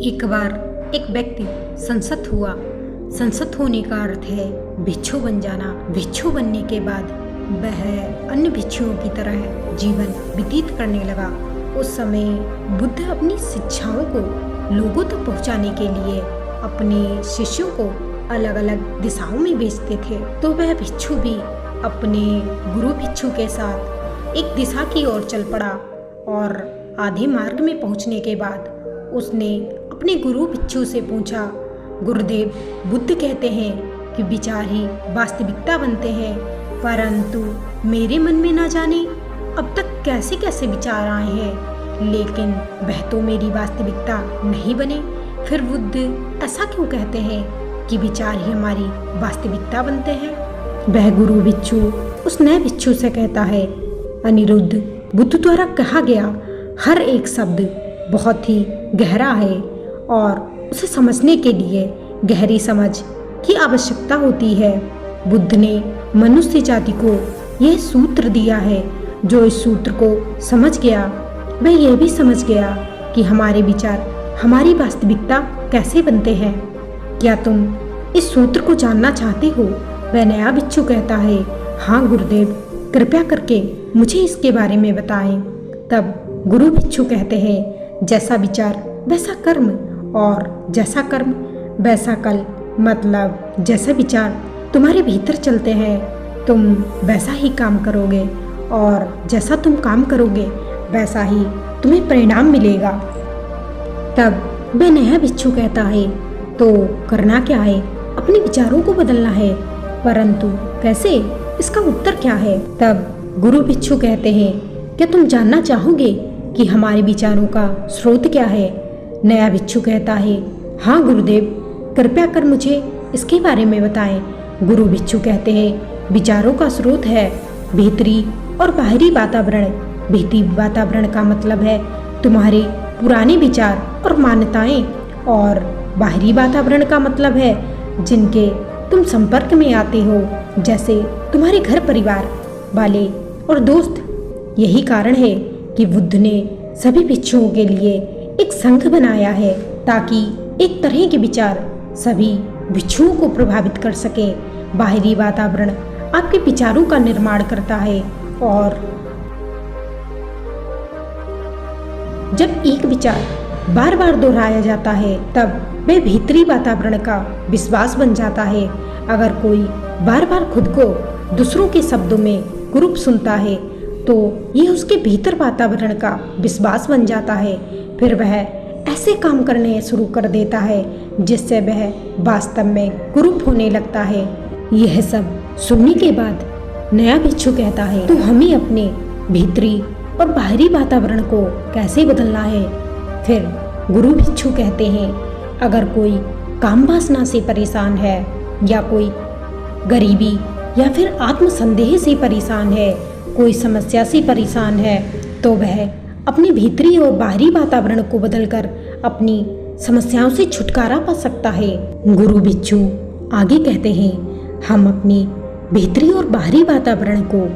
एक बार एक व्यक्ति संसत हुआ। संसत होने का अर्थ है भिक्षु बन जाना। भिक्षु बनने के बाद वह अन्य भिक्षुओं की तरह जीवन व्यतीत करने लगा। उस समय बुद्ध अपनी शिक्षाओं को लोगों तक पहुंचाने के लिए अपने शिष्यों को अलग अलग दिशाओं में भेजते थे। तो वह भिक्षु भी अपने गुरु भिक्षु के साथ एक दिशा की ओर चल पड़ा और आधे मार्ग में पहुंचने के बाद उसने अपने गुरु भिक्षु से पूछा, गुरुदेव, बुद्ध कहते हैं कि विचार ही वास्तविकता बनते हैं, परंतु मेरे मन में ना जाने अब तक कैसे कैसे विचार आए हैं, लेकिन वह तो मेरी वास्तविकता नहीं बने। फिर बुद्ध ऐसा क्यों कहते हैं कि विचार ही हमारी वास्तविकता बनते हैं? वह गुरु भिक्षु उस नए भिक्षु से कहता है, अनिरुद्ध, बुद्ध द्वारा कहा गया हर एक शब्द बहुत ही गहरा है और उसे समझने के लिए गहरी समझ की आवश्यकता होती है। बुद्ध ने मनुष्य जाति को यह सूत्र दिया है। जो इस सूत्र को समझ गया वह यह भी समझ गया कि हमारे विचार हमारी वास्तविकता कैसे बनते हैं। क्या तुम इस सूत्र को जानना चाहते हो? वह नया भिक्षु कहता है, हाँ गुरुदेव, कृपया करके मुझे इसके बारे में बताएं। तब गुरु भिक्षु कहते हैं, जैसा विचार वैसा कर्म और जैसा कर्म वैसा कल। मतलब जैसा विचार तुम्हारे भीतर चलते हैं तुम वैसा ही काम करोगे और जैसा तुम काम करोगे वैसा ही तुम्हें परिणाम मिलेगा। तब वह नया भिक्षु कहता है, तो करना क्या है? अपने विचारों को बदलना है, परंतु कैसे? इसका उत्तर क्या है? तब गुरु भिक्षु कहते हैं, क्या तुम जानना चाहोगे कि हमारे विचारों का स्रोत क्या है? नया भिक्षु कहता है, हाँ गुरुदेव, कृपया कर मुझे इसके बारे में बताएं। गुरु भिक्षु कहते हैं, विचारों का स्रोत है भीतरी और बाहरी वातावरण। भीतरी वातावरण का मतलब है तुम्हारे पुराने विचार और मान्यताएं, और बाहरी वातावरण का मतलब है जिनके तुम संपर्क में आते हो, जैसे तुम्हारे घर परिवार वाले और दोस्त। यही कारण है कि बुद्ध ने सभी भिक्षुओं के लिए एक संघ बनाया है ताकि एक तरह के विचार सभी भिक्षुओं को प्रभावित कर सके। बाहरी वातावरण आपके विचारों का निर्माण करता है और जब एक विचार बार बार दोहराया जाता है तब वह भीतरी वातावरण का विश्वास बन जाता है। अगर कोई बार बार खुद को दूसरों के शब्दों में कुरूप सुनता है तो यह उसके भीतर वातावरण का विश्वास बन जाता है। फिर वह ऐसे काम करने शुरू कर देता है जिससे वह वास्तव में कुरूप होने लगता है। यह सब सुनने के बाद नया भिक्षु कहता है, तो हमें अपने भीतरी और बाहरी वातावरण को कैसे बदलना है? फिर गुरु भिक्षु कहते हैं, अगर कोई काम वासना से परेशान है या कोई गरीबी या फिर आत्मसंदेह से परेशान है, कोई समस्या से परेशान है, तो वह अपने भीतरी और बाहरी वातावरण को बदलकर अपनी समस्याओं से छुटकारा पा सकता है। गुरु भिक्षु आगे कहते हैं, हम अपनी भीतरी और बाहरी वातावरण को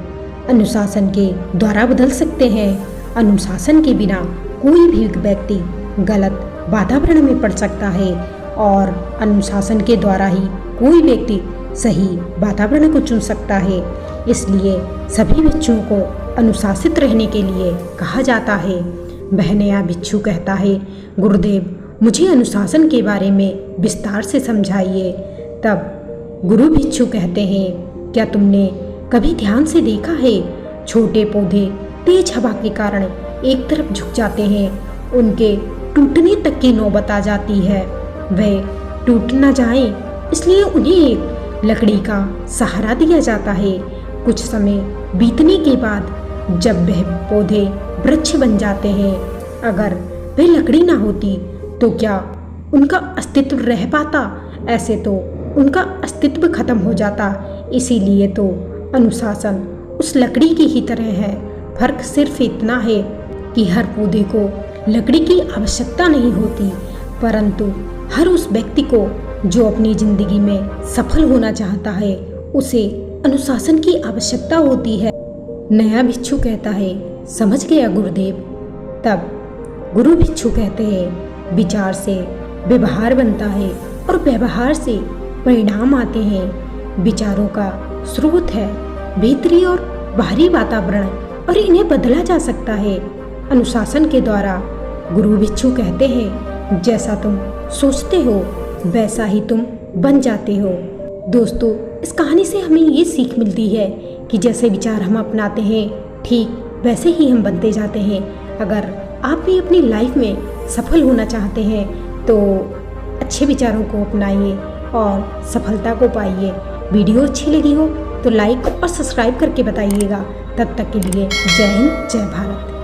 अनुशासन के द्वारा बदल सकते हैं। अनुशासन के बिना कोई भी व्यक्ति गलत वातावरण में पड़ सकता है और अनुशासन के द्वारा ही कोई व्यक्ति सही वातावरण को चुन सकता है। इसलिए सभी भिक्षुओं को अनुशासित रहने के लिए कहा जाता है। वह नया भिक्षु कहता है, गुरुदेव, मुझे अनुशासन के बारे में विस्तार से समझाइए। तब गुरु भिक्षु कहते हैं, क्या तुमने कभी ध्यान से देखा है छोटे पौधे तेज हवा के कारण एक तरफ झुक जाते हैं, उनके टूटने तक की नौबत आ जाती है। वे टूट न जाएं इसलिए उन्हें एक लकड़ी का सहारा दिया जाता है। कुछ समय बीतने के बाद जब वह पौधे वृक्ष बन जाते हैं, अगर वह लकड़ी ना होती तो क्या उनका अस्तित्व रह पाता? ऐसे तो उनका अस्तित्व खत्म हो जाता। इसीलिए तो अनुशासन उस लकड़ी की ही तरह है। फर्क सिर्फ इतना है कि हर पौधे को लकड़ी की आवश्यकता नहीं होती, परंतु हर उस व्यक्ति को जो अपनी जिंदगी में सफल होना चाहता है उसे अनुशासन की आवश्यकता होती है। नया भिक्षु कहता है, समझ गया गुरुदेव। तब गुरु भिक्षु कहते हैं, विचार से व्यवहार बनता है और व्यवहार से परिणाम आते हैं। विचारों का स्रोत है भीतरी और बाहरी वातावरण और इन्हें बदला जा सकता है अनुशासन के द्वारा। गुरु भिक्षु कहते हैं, जैसा तुम सोचते हो वैसा ही तुम बन जाते हो। दोस्तों, इस कहानी से हमें ये सीख मिलती है कि जैसे विचार हम अपनाते हैं ठीक वैसे ही हम बनते जाते हैं। अगर आप भी अपनी लाइफ में सफल होना चाहते हैं तो अच्छे विचारों को अपनाइए और सफलता को पाइए। वीडियो अच्छी लगी हो तो लाइक और सब्सक्राइब करके बताइएगा। तब तक के लिए जय हिंद, जय भारत।